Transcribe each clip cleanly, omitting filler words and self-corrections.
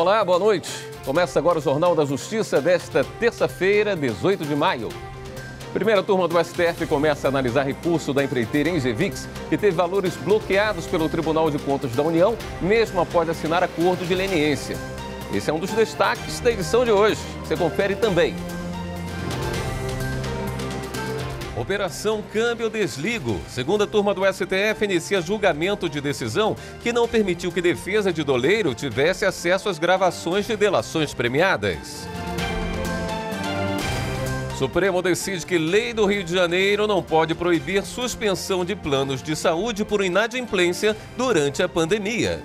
Olá, boa noite. Começa agora o Jornal da Justiça desta terça-feira, 18 de maio. Primeira turma do STF começa a analisar recurso da empreiteira Engevix, que teve valores bloqueados pelo Tribunal de Contas da União, mesmo após assinar acordo de leniência. Esse é um dos destaques da edição de hoje. Você confere também. Operação Câmbio Desligo. Segunda turma do STF inicia julgamento de decisão que não permitiu que defesa de doleiro tivesse acesso às gravações de delações premiadas. Supremo decide que lei do Rio de Janeiro não pode proibir suspensão de planos de saúde por inadimplência durante a pandemia.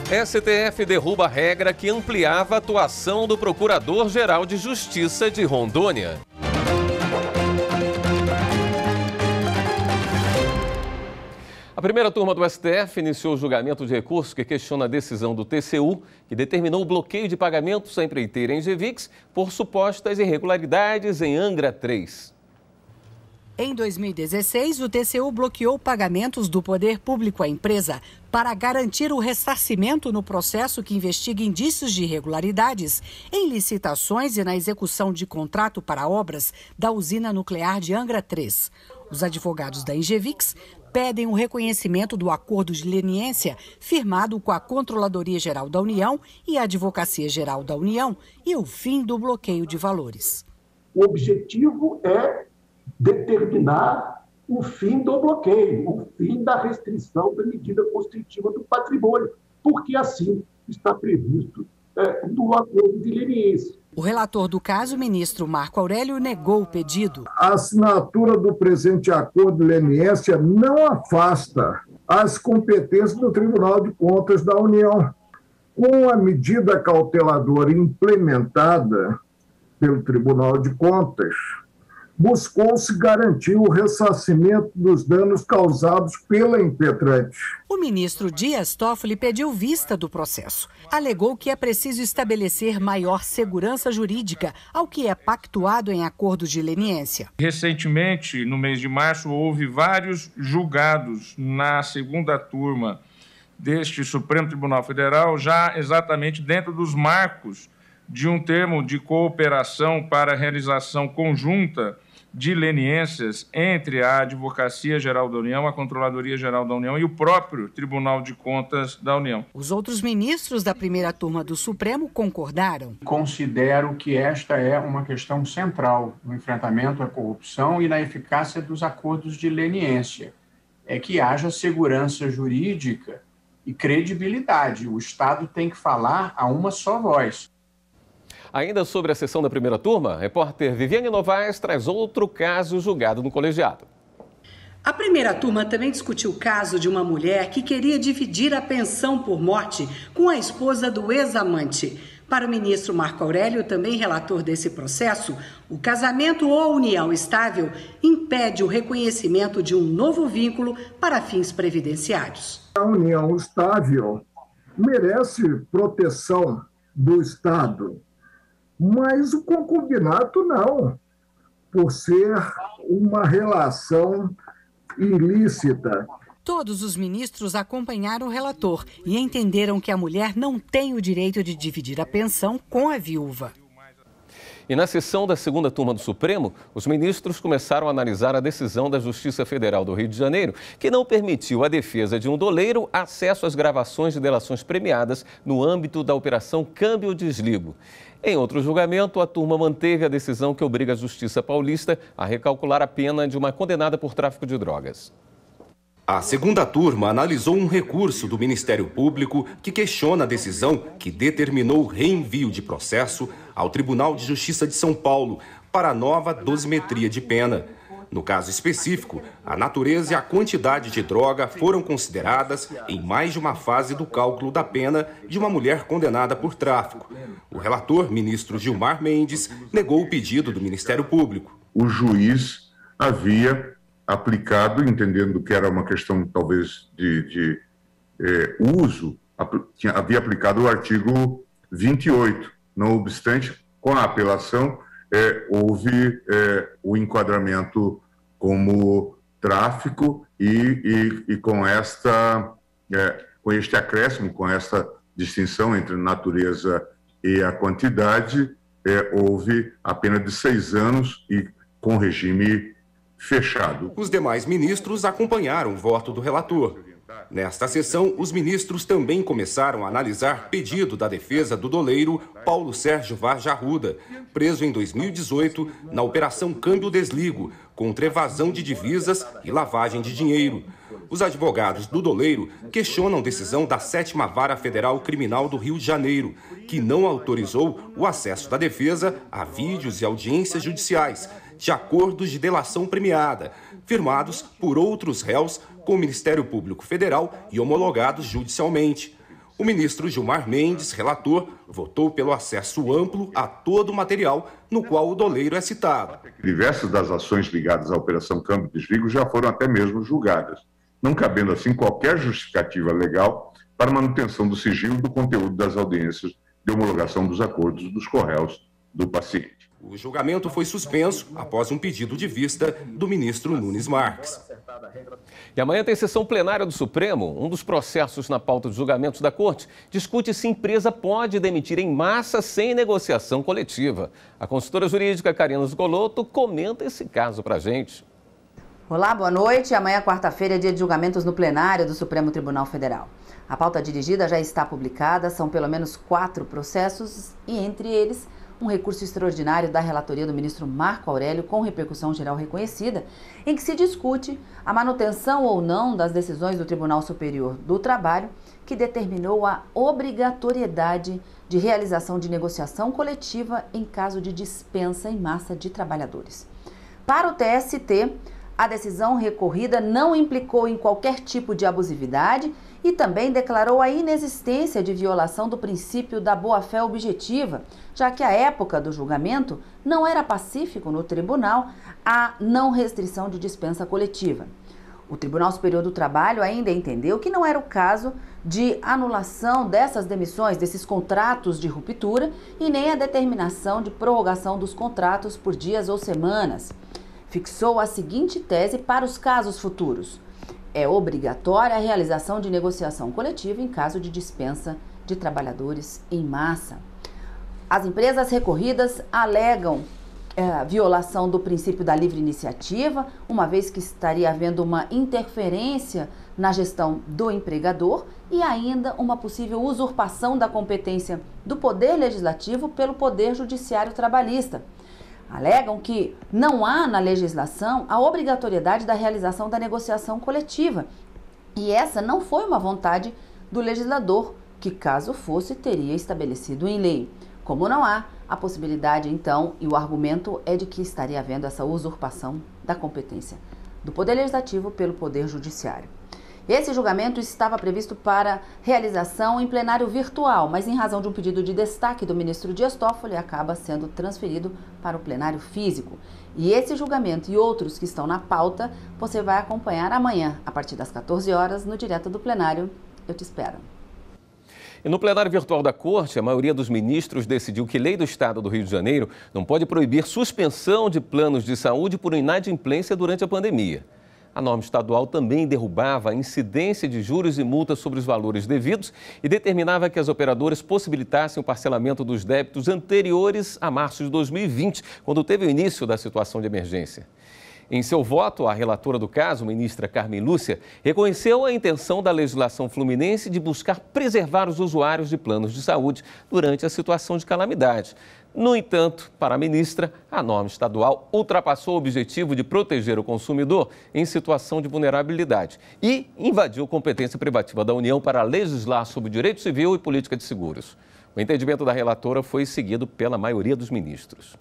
STF derruba a regra que ampliava a atuação do Procurador-Geral de Justiça de Rondônia. A primeira turma do STF iniciou o julgamento de recurso que questiona a decisão do TCU, que determinou o bloqueio de pagamentos à empreiteira Engevix por supostas irregularidades em Angra 3. Em 2016, o TCU bloqueou pagamentos do poder público à empresa para garantir o ressarcimento no processo que investiga indícios de irregularidades em licitações e na execução de contrato para obras da usina nuclear de Angra 3. Os advogados da Engevix pedem o reconhecimento do acordo de leniência firmado com a Controladoria Geral da União e a Advocacia Geral da União e o fim do bloqueio de valores. O objetivo é determinar o fim do bloqueio, o fim da restrição da medida constritiva do patrimônio, porque assim está previsto no acordo de leniência. O relator do caso, o ministro Marco Aurélio, negou o pedido. A assinatura do presente acordo de leniência não afasta as competências do Tribunal de Contas da União. Com a medida cauteladora implementada pelo Tribunal de Contas, buscou-se garantir o ressarcimento dos danos causados pela impetrante. O ministro Dias Toffoli pediu vista do processo. Alegou que é preciso estabelecer maior segurança jurídica ao que é pactuado em acordos de leniência. Recentemente, no mês de março, houve vários julgados na segunda turma deste Supremo Tribunal Federal, já exatamente dentro dos marcos de um termo de cooperação para a realização conjunta de leniências entre a Advocacia Geral da União, a Controladoria Geral da União e o próprio Tribunal de Contas da União. Os outros ministros da primeira turma do Supremo concordaram. Considero que esta é uma questão central no enfrentamento à corrupção e na eficácia dos acordos de leniência. É que haja segurança jurídica e credibilidade. O Estado tem que falar a uma só voz. Ainda sobre a sessão da primeira turma, a repórter Viviane Novaes traz outro caso julgado no colegiado. A primeira turma também discutiu o caso de uma mulher que queria dividir a pensão por morte com a esposa do ex-amante. Para o ministro Marco Aurélio, também relator desse processo, o casamento ou união estável impede o reconhecimento de um novo vínculo para fins previdenciários. A união estável merece proteção do Estado, mas o concubinato não, por ser uma relação ilícita. Todos os ministros acompanharam o relator e entenderam que a mulher não tem o direito de dividir a pensão com a viúva. E na sessão da segunda turma do Supremo, os ministros começaram a analisar a decisão da Justiça Federal do Rio de Janeiro, que não permitiu à defesa de um doleiro acesso às gravações de delações premiadas no âmbito da Operação Câmbio Desligo. Em outro julgamento, a turma manteve a decisão que obriga a Justiça Paulista a recalcular a pena de uma condenada por tráfico de drogas. A segunda turma analisou um recurso do Ministério Público que questiona a decisão que determinou o reenvio de processo ao Tribunal de Justiça de São Paulo para a nova dosimetria de pena. No caso específico, a natureza e a quantidade de droga foram consideradas em mais de uma fase do cálculo da pena de uma mulher condenada por tráfico. O relator, ministro Gilmar Mendes, negou o pedido do Ministério Público. O juiz havia aplicado, entendendo que era uma questão talvez de uso, havia aplicado o artigo 28. Não obstante, com a apelação, houve o enquadramento como tráfico e com esta com este acréscimo, com essa distinção entre natureza e a quantidade, houve a pena de 6 anos e com regime fechado. Os demais ministros acompanharam o voto do relator. Nesta sessão, os ministros também começaram a analisar pedido da defesa do doleiro Paulo Sérgio Vaz Arruda, preso em 2018 na Operação Câmbio Desligo, contra evasão de divisas e lavagem de dinheiro. Os advogados do doleiro questionam decisão da 7ª Vara Federal Criminal do Rio de Janeiro, que não autorizou o acesso da defesa a vídeos e audiências judiciais de acordos de delação premiada, firmados por outros réus com o Ministério Público Federal e homologados judicialmente. O ministro Gilmar Mendes, relator, votou pelo acesso amplo a todo o material no qual o doleiro é citado. Diversas das ações ligadas à Operação Câmbio Desligo já foram até mesmo julgadas, não cabendo assim qualquer justificativa legal para manutenção do sigilo do conteúdo das audiências de homologação dos acordos dos corréus do paciente. O julgamento foi suspenso após um pedido de vista do ministro Nunes Marques. E amanhã tem sessão plenária do Supremo. Um dos processos na pauta de julgamentos da Corte discute se empresa pode demitir em massa sem negociação coletiva. A consultora jurídica Karina Sgolotto comenta esse caso para a gente. Olá, boa noite. Amanhã, quarta-feira, é dia de julgamentos no plenário do Supremo Tribunal Federal. A pauta dirigida já está publicada, são pelo menos 4 processos e, entre eles, um recurso extraordinário da relatoria do ministro Marco Aurélio, com repercussão geral reconhecida, em que se discute a manutenção ou não das decisões do Tribunal Superior do Trabalho, que determinou a obrigatoriedade de realização de negociação coletiva em caso de dispensa em massa de trabalhadores. Para o TST, a decisão recorrida não implicou em qualquer tipo de abusividade e também declarou a inexistência de violação do princípio da boa-fé objetiva, já que à época do julgamento não era pacífico no tribunal a não restrição de dispensa coletiva. O Tribunal Superior do Trabalho ainda entendeu que não era o caso de anulação dessas demissões, desses contratos de ruptura e nem a determinação de prorrogação dos contratos por dias ou semanas. Fixou a seguinte tese para os casos futuros: é obrigatória a realização de negociação coletiva em caso de dispensa de trabalhadores em massa. As empresas recorridas alegam violação do princípio da livre iniciativa, uma vez que estaria havendo uma interferência na gestão do empregador e ainda uma possível usurpação da competência do Poder Legislativo pelo Poder Judiciário Trabalhista. Alegam que não há na legislação a obrigatoriedade da realização da negociação coletiva. E essa não foi uma vontade do legislador, que caso fosse, teria estabelecido em lei. Como não há, a possibilidade então, e o argumento é de que estaria havendo essa usurpação da competência do Poder Legislativo pelo Poder Judiciário. Esse julgamento estava previsto para realização em plenário virtual, mas em razão de um pedido de destaque do ministro Dias Toffoli, acaba sendo transferido para o plenário físico. E esse julgamento e outros que estão na pauta, você vai acompanhar amanhã, a partir das 14 horas, no Direto do Plenário. Eu te espero. E no plenário virtual da Corte, a maioria dos ministros decidiu que lei do Estado do Rio de Janeiro não pode proibir suspensão de planos de saúde por inadimplência durante a pandemia. A norma estadual também derrubava a incidência de juros e multas sobre os valores devidos e determinava que as operadoras possibilitassem o parcelamento dos débitos anteriores a março de 2020, quando teve o início da situação de emergência. Em seu voto, a relatora do caso, ministra Carmen Lúcia, reconheceu a intenção da legislação fluminense de buscar preservar os usuários de planos de saúde durante a situação de calamidade. No entanto, para a ministra, a norma estadual ultrapassou o objetivo de proteger o consumidor em situação de vulnerabilidade e invadiu competência privativa da União para legislar sobre direito civil e política de seguros. O entendimento da relatora foi seguido pela maioria dos ministros.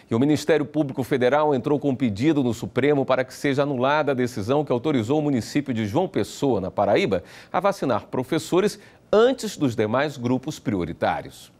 E o Ministério Público Federal entrou com um pedido no Supremo para que seja anulada a decisão que autorizou o município de João Pessoa, na Paraíba, a vacinar professores antes dos demais grupos prioritários.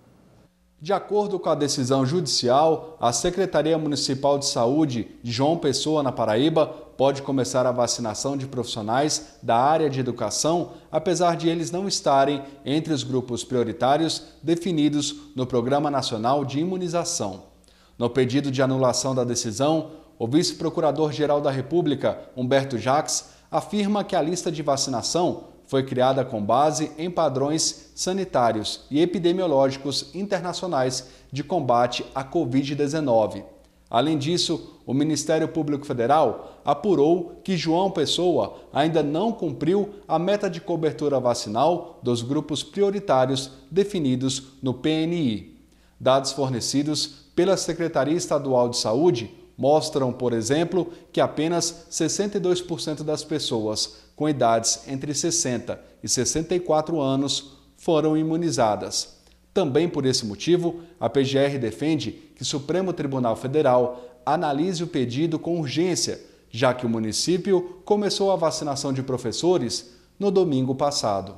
De acordo com a decisão judicial, a Secretaria Municipal de Saúde de João Pessoa, na Paraíba, pode começar a vacinação de profissionais da área de educação, apesar de eles não estarem entre os grupos prioritários definidos no Programa Nacional de Imunização. No pedido de anulação da decisão, o vice-procurador-geral da República, Humberto Jacques, afirma que a lista de vacinação foi criada com base em padrões sanitários e epidemiológicos internacionais de combate à Covid-19. Além disso, o Ministério Público Federal apurou que João Pessoa ainda não cumpriu a meta de cobertura vacinal dos grupos prioritários definidos no PNI. Dados fornecidos pela Secretaria Estadual de Saúde mostram, por exemplo, que apenas 62% das pessoas com idades entre 60 e 64 anos foram imunizadas. Também por esse motivo, a PGR defende que o Supremo Tribunal Federal analise o pedido com urgência, já que o município começou a vacinação de professores no domingo passado.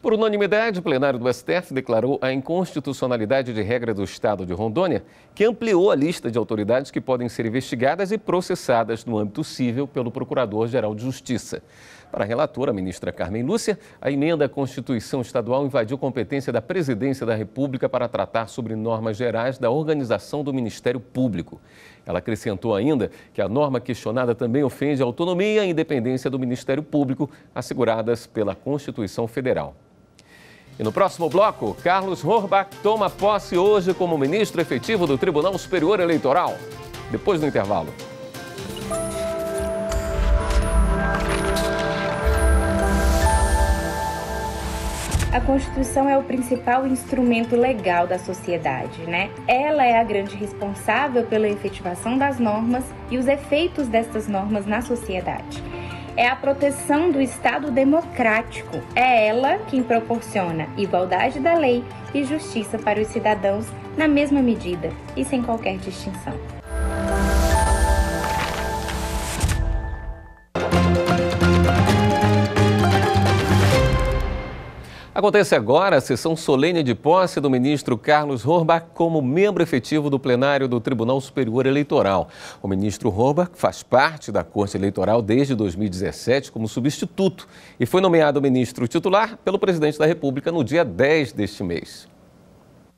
Por unanimidade, o plenário do STF declarou a inconstitucionalidade de regra do Estado de Rondônia, que ampliou a lista de autoridades que podem ser investigadas e processadas no âmbito civil pelo Procurador-Geral de Justiça. Para a relatora, a ministra Carmen Lúcia, a emenda à Constituição Estadual invadiu competência da Presidência da República para tratar sobre normas gerais da organização do Ministério Público. Ela acrescentou ainda que a norma questionada também ofende a autonomia e a independência do Ministério Público, asseguradas pela Constituição Federal. E no próximo bloco, Carlos Horbach toma posse hoje como ministro efetivo do Tribunal Superior Eleitoral. Depois do intervalo. A Constituição é o principal instrumento legal da sociedade, né? Ela é a grande responsável pela efetivação das normas e os efeitos destas normas na sociedade. É a proteção do Estado democrático. É ela quem proporciona igualdade da lei e justiça para os cidadãos na mesma medida e sem qualquer distinção. Acontece agora a sessão solene de posse do ministro Carlos Horbach como membro efetivo do plenário do Tribunal Superior Eleitoral. O ministro Horbach faz parte da Corte Eleitoral desde 2017 como substituto e foi nomeado ministro titular pelo presidente da República no dia 10 deste mês.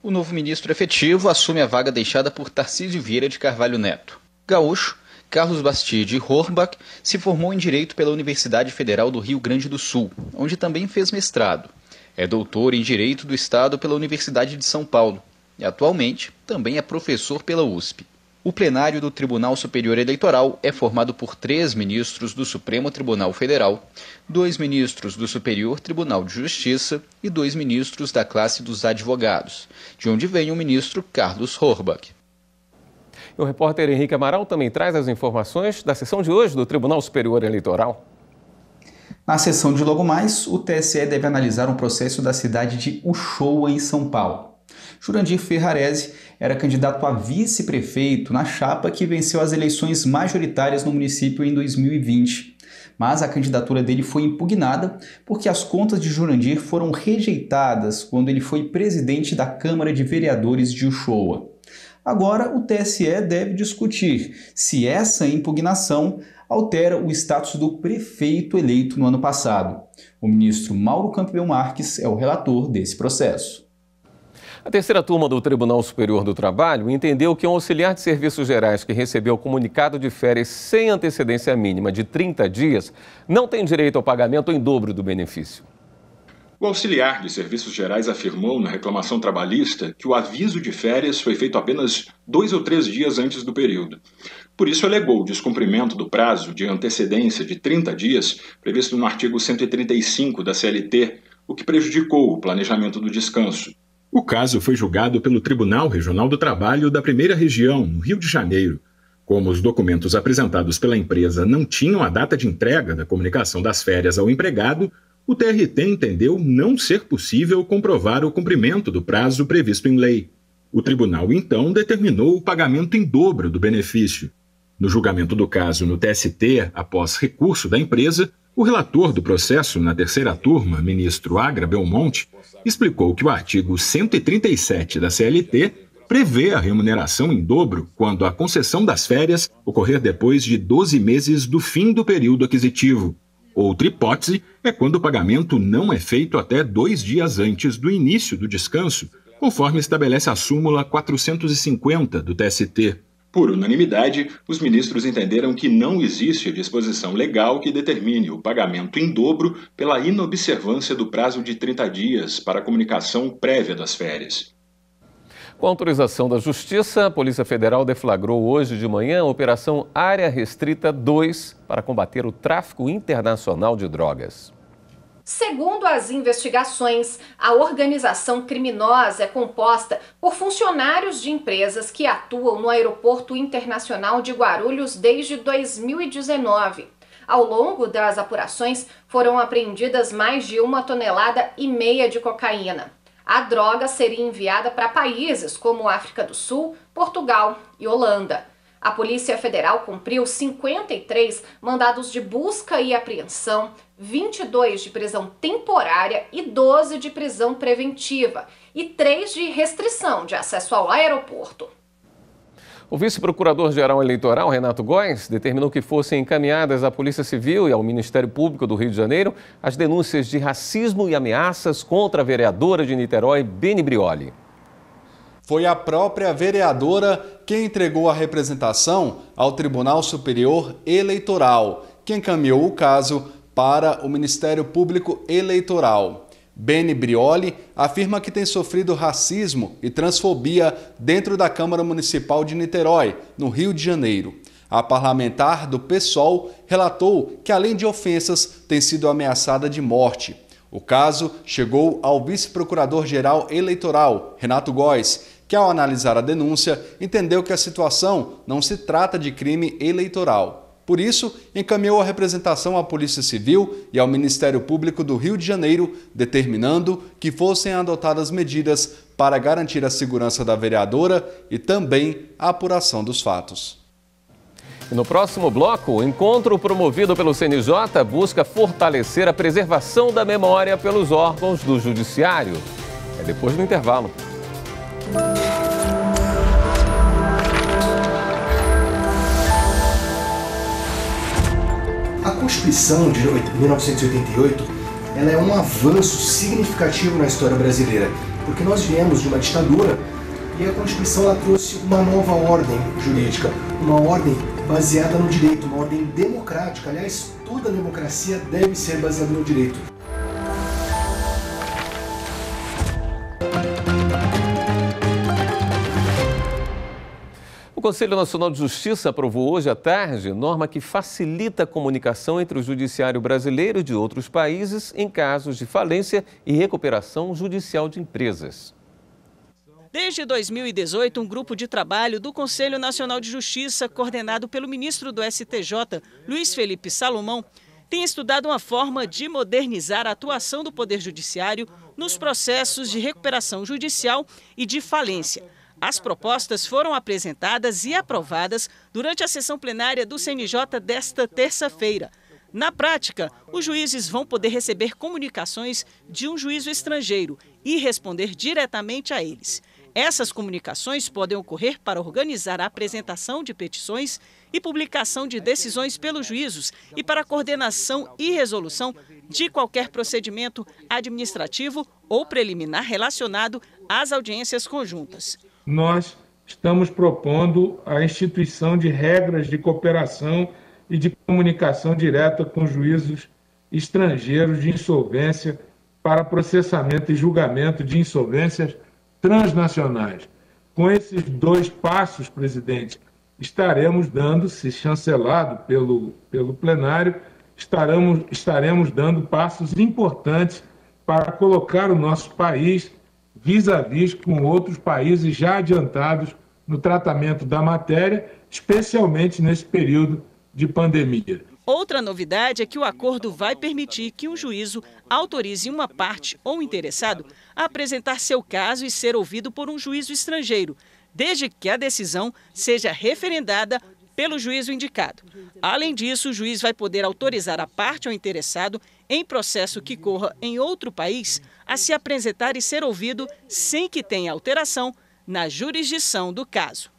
O novo ministro efetivo assume a vaga deixada por Tarcísio Vieira de Carvalho Neto. Gaúcho, Carlos Bastide Horbach se formou em Direito pela Universidade Federal do Rio Grande do Sul, onde também fez mestrado. É doutor em Direito do Estado pela Universidade de São Paulo e atualmente também é professor pela USP. O plenário do Tribunal Superior Eleitoral é formado por 3 ministros do Supremo Tribunal Federal, 2 ministros do Superior Tribunal de Justiça e 2 ministros da classe dos advogados, de onde vem o ministro Carlos Horbach. O repórter Henrique Amaral também traz as informações da sessão de hoje do Tribunal Superior Eleitoral. Na sessão de logo mais, o TSE deve analisar um processo da cidade de Uchoa, em São Paulo. Jurandir Ferrarese era candidato a vice-prefeito na chapa que venceu as eleições majoritárias no município em 2020. Mas a candidatura dele foi impugnada porque as contas de Jurandir foram rejeitadas quando ele foi presidente da Câmara de Vereadores de Uchoa. Agora, o TSE deve discutir se essa impugnação altera o status do prefeito eleito no ano passado. O ministro Mauro Campbell Marques é o relator desse processo. A terceira turma do Tribunal Superior do Trabalho entendeu que um auxiliar de serviços gerais que recebeu comunicado de férias sem antecedência mínima de 30 dias não tem direito ao pagamento em dobro do benefício. O auxiliar de serviços gerais afirmou na reclamação trabalhista que o aviso de férias foi feito apenas 2 ou 3 dias antes do período. Por isso, alegou o descumprimento do prazo de antecedência de 30 dias, previsto no artigo 135 da CLT, o que prejudicou o planejamento do descanso. O caso foi julgado pelo Tribunal Regional do Trabalho da 1ª Região, no Rio de Janeiro. Como os documentos apresentados pela empresa não tinham a data de entrega da comunicação das férias ao empregado, o TRT entendeu não ser possível comprovar o cumprimento do prazo previsto em lei. O tribunal, então, determinou o pagamento em dobro do benefício. No julgamento do caso no TST, após recurso da empresa, o relator do processo na terceira turma, ministro Agra Belmonte, explicou que o artigo 137 da CLT prevê a remuneração em dobro quando a concessão das férias ocorrer depois de 12 meses do fim do período aquisitivo. Outra hipótese é quando o pagamento não é feito até 2 dias antes do início do descanso, conforme estabelece a súmula 450 do TST. Por unanimidade, os ministros entenderam que não existe disposição legal que determine o pagamento em dobro pela inobservância do prazo de 30 dias para a comunicação prévia das férias. Com autorização da Justiça, a Polícia Federal deflagrou hoje de manhã a Operação Área Restrita 2 para combater o tráfico internacional de drogas. Segundo as investigações, a organização criminosa é composta por funcionários de empresas que atuam no Aeroporto Internacional de Guarulhos desde 2019. Ao longo das apurações, foram apreendidas mais de 1,5 toneladas de cocaína. A droga seria enviada para países como África do Sul, Portugal e Holanda. A Polícia Federal cumpriu 53 mandados de busca e apreensão, 22 de prisão temporária e 12 de prisão preventiva e 3 de restrição de acesso ao aeroporto. O vice-procurador-geral eleitoral, Renato Góes, determinou que fossem encaminhadas à Polícia Civil e ao Ministério Público do Rio de Janeiro as denúncias de racismo e ameaças contra a vereadora de Niterói, Beni Brioli. Foi a própria vereadora quem entregou a representação ao Tribunal Superior Eleitoral, que encaminhou o caso para o Ministério Público Eleitoral. Beni Brioli afirma que tem sofrido racismo e transfobia dentro da Câmara Municipal de Niterói, no Rio de Janeiro. A parlamentar do PSOL relatou que, além de ofensas, tem sido ameaçada de morte. O caso chegou ao vice-procurador-geral eleitoral, Renato Góes, que, ao analisar a denúncia, entendeu que a situação não se trata de crime eleitoral. Por isso, encaminhou a representação à Polícia Civil e ao Ministério Público do Rio de Janeiro, determinando que fossem adotadas medidas para garantir a segurança da vereadora e também a apuração dos fatos. E no próximo bloco, o encontro promovido pelo CNJ busca fortalecer a preservação da memória pelos órgãos do Judiciário. É depois do intervalo. A Constituição de 1988 ela é um avanço significativo na história brasileira, porque nós viemos de uma ditadura e a Constituição ela trouxe uma nova ordem jurídica, uma ordem baseada no direito, uma ordem democrática. Aliás, toda democracia deve ser baseada no direito. O Conselho Nacional de Justiça aprovou hoje à tarde norma que facilita a comunicação entre o judiciário brasileiro e de outros países em casos de falência e recuperação judicial de empresas. Desde 2018, um grupo de trabalho do Conselho Nacional de Justiça, coordenado pelo ministro do STJ, Luiz Felipe Salomão, tem estudado uma forma de modernizar a atuação do Poder Judiciário nos processos de recuperação judicial e de falência. As propostas foram apresentadas e aprovadas durante a sessão plenária do CNJ desta terça-feira. Na prática, os juízes vão poder receber comunicações de um juízo estrangeiro e responder diretamente a eles. Essas comunicações podem ocorrer para organizar a apresentação de petições e publicação de decisões pelos juízos e para a coordenação e resolução de qualquer procedimento administrativo ou preliminar relacionado às audiências conjuntas. Nós estamos propondo a instituição de regras de cooperação e de comunicação direta com juízos estrangeiros de insolvência para processamento e julgamento de insolvências transnacionais. Com esses dois passos, presidente, estaremos dando, se chancelado pelo plenário, estaremos dando passos importantes para colocar o nosso país vis-à-vis com outros países já adiantados no tratamento da matéria, especialmente nesse período de pandemia. Outra novidade é que o acordo vai permitir que um juízo autorize uma parte ou interessado a apresentar seu caso e ser ouvido por um juízo estrangeiro, desde que a decisão seja referendada pelo juízo indicado. Além disso, o juiz vai poder autorizar a parte ou interessado em processo que corra em outro país a se apresentar e ser ouvido sem que tenha alteração na jurisdição do caso.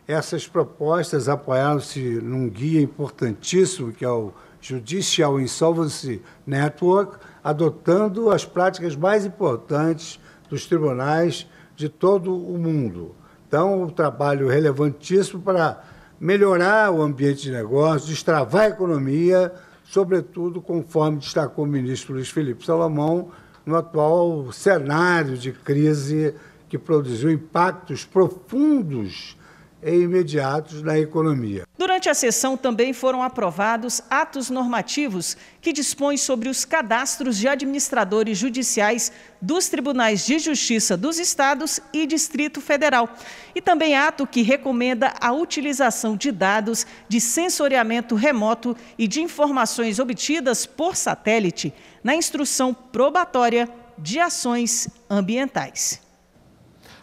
Essas propostas apoiaram-se num guia importantíssimo que é o Judicial Insolvency Network, adotando as práticas mais importantes dos tribunais de todo o mundo. Então, um trabalho relevantíssimo para melhorar o ambiente de negócio, destravar a economia, sobretudo conforme destacou o ministro Luiz Felipe Salomão, no atual cenário de crise que produziu impactos profundos e imediatos na economia. Durante a sessão também foram aprovados atos normativos que dispõem sobre os cadastros de administradores judiciais dos Tribunais de Justiça dos Estados e Distrito Federal. E também ato que recomenda a utilização de dados de sensoriamento remoto e de informações obtidas por satélite na instrução probatória de ações ambientais.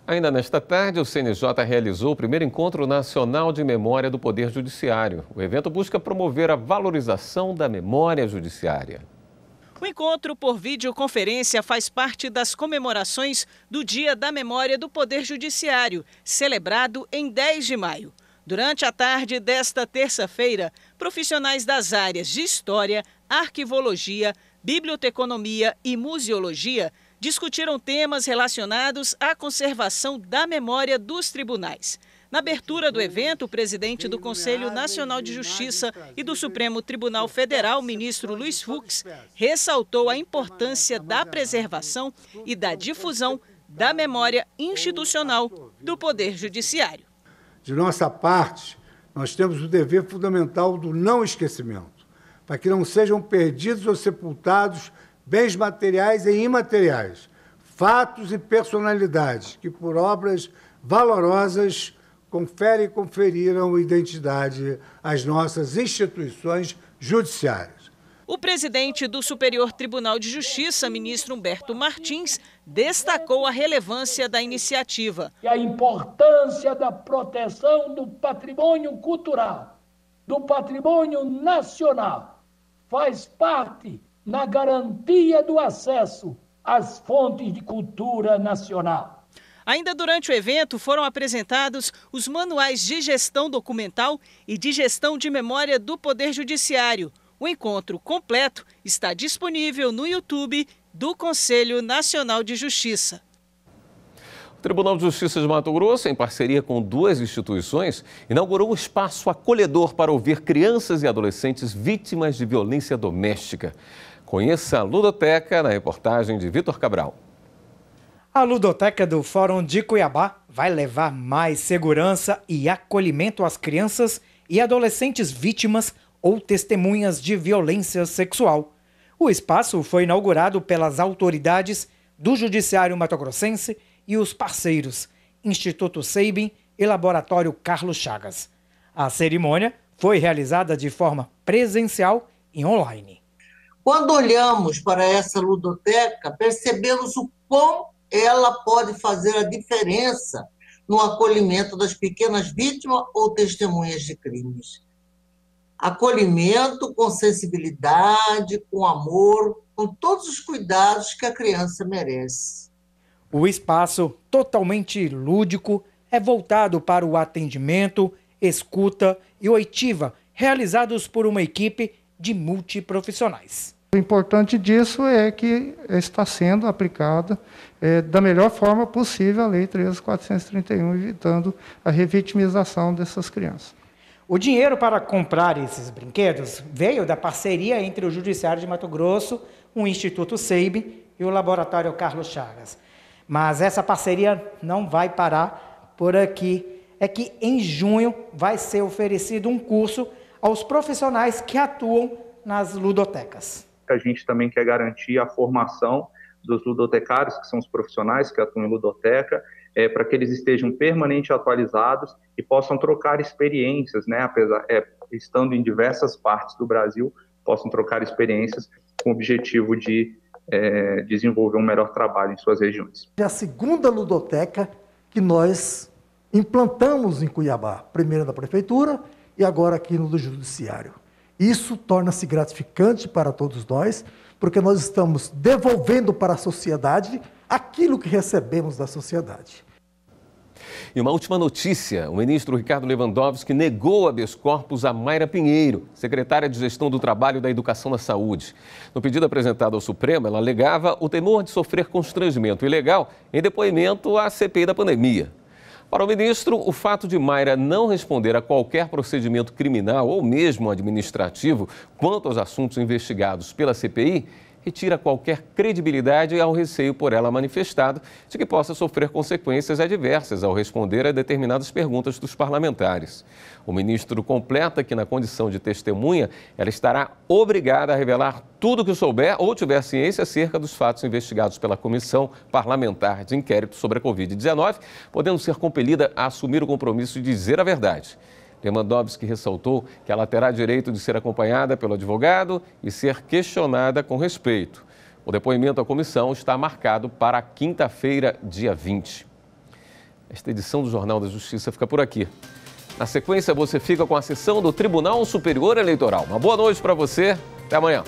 Ainda nesta tarde, o CNJ realizou o primeiro Encontro Nacional de Memória do Poder Judiciário. O evento busca promover a valorização da memória judiciária. O encontro por videoconferência faz parte das comemorações do Dia da Memória do Poder Judiciário, celebrado em 10 de maio. Durante a tarde desta terça-feira, profissionais das áreas de História, Arquivologia, Biblioteconomia e Museologia discutiram temas relacionados à conservação da memória dos tribunais. Na abertura do evento, o presidente do Conselho Nacional de Justiça e do Supremo Tribunal Federal, ministro Luiz Fux, ressaltou a importância da preservação e da difusão da memória institucional do Poder Judiciário. De nossa parte, nós temos o dever fundamental do não esquecimento, para que não sejam perdidos ou sepultados bens materiais e imateriais, fatos e personalidades que, por obras valorosas, conferem e conferiram identidade às nossas instituições judiciárias. O presidente do Superior Tribunal de Justiça, ministro Humberto Martins, destacou a relevância da iniciativa. E a importância da proteção do patrimônio cultural, do patrimônio nacional, faz parte na garantia do acesso às fontes de cultura nacional. Ainda durante o evento foram apresentados os manuais de gestão documental e de gestão de memória do Poder Judiciário. O encontro completo está disponível no YouTube do Conselho Nacional de Justiça. O Tribunal de Justiça de Mato Grosso, em parceria com 2 instituições, inaugurou um espaço acolhedor para ouvir crianças e adolescentes vítimas de violência doméstica. Conheça a Ludoteca na reportagem de Vitor Cabral. A Ludoteca do Fórum de Cuiabá vai levar mais segurança e acolhimento às crianças e adolescentes vítimas ou testemunhas de violência sexual. O espaço foi inaugurado pelas autoridades do Judiciário Mato-Grossense e os parceiros, Instituto Seibin e Laboratório Carlos Chagas. A cerimônia foi realizada de forma presencial e online. Quando olhamos para essa ludoteca, percebemos o quão ela pode fazer a diferença no acolhimento das pequenas vítimas ou testemunhas de crimes. Acolhimento com sensibilidade, com amor, com todos os cuidados que a criança merece. O espaço, totalmente lúdico, é voltado para o atendimento, escuta e oitiva, realizados por uma equipe de multiprofissionais. O importante disso é que está sendo aplicada da melhor forma possível a Lei 13.431, evitando a revitimização dessas crianças. O dinheiro para comprar esses brinquedos veio da parceria entre o Judiciário de Mato Grosso, o Instituto Seibin e o Laboratório Carlos Chagas. Mas essa parceria não vai parar por aqui. É que em junho vai ser oferecido um curso aos profissionais que atuam nas ludotecas. A gente também quer garantir a formação dos ludotecários, que são os profissionais que atuam em ludoteca, para que eles estejam permanentemente atualizados e possam trocar experiências, né? Estando em diversas partes do Brasil, possam trocar experiências com o objetivo de desenvolver um melhor trabalho em suas regiões. É a segunda ludoteca que nós implantamos em Cuiabá, primeiro na Prefeitura e agora aqui no Judiciário. Isso torna-se gratificante para todos nós, porque nós estamos devolvendo para a sociedade aquilo que recebemos da sociedade. E uma última notícia, o ministro Ricardo Lewandowski negou habeas corpus a Mayra Pinheiro, secretária de Gestão do Trabalho e da Educação na Saúde. No pedido apresentado ao Supremo, ela alegava o temor de sofrer constrangimento ilegal em depoimento à CPI da pandemia. Para o ministro, o fato de Mayra não responder a qualquer procedimento criminal ou mesmo administrativo quanto aos assuntos investigados pela CPI retira qualquer credibilidade ao receio por ela manifestado de que possa sofrer consequências adversas ao responder a determinadas perguntas dos parlamentares. O ministro completa que, na condição de testemunha, ela estará obrigada a revelar tudo o que souber ou tiver ciência acerca dos fatos investigados pela Comissão Parlamentar de Inquérito sobre a Covid-19, podendo ser compelida a assumir o compromisso de dizer a verdade. Lewandowski ressaltou que ela terá direito de ser acompanhada pelo advogado e ser questionada com respeito. O depoimento à comissão está marcado para quinta-feira, dia 20. Esta edição do Jornal da Justiça fica por aqui. Na sequência, você fica com a sessão do Tribunal Superior Eleitoral. Uma boa noite para você. Até amanhã.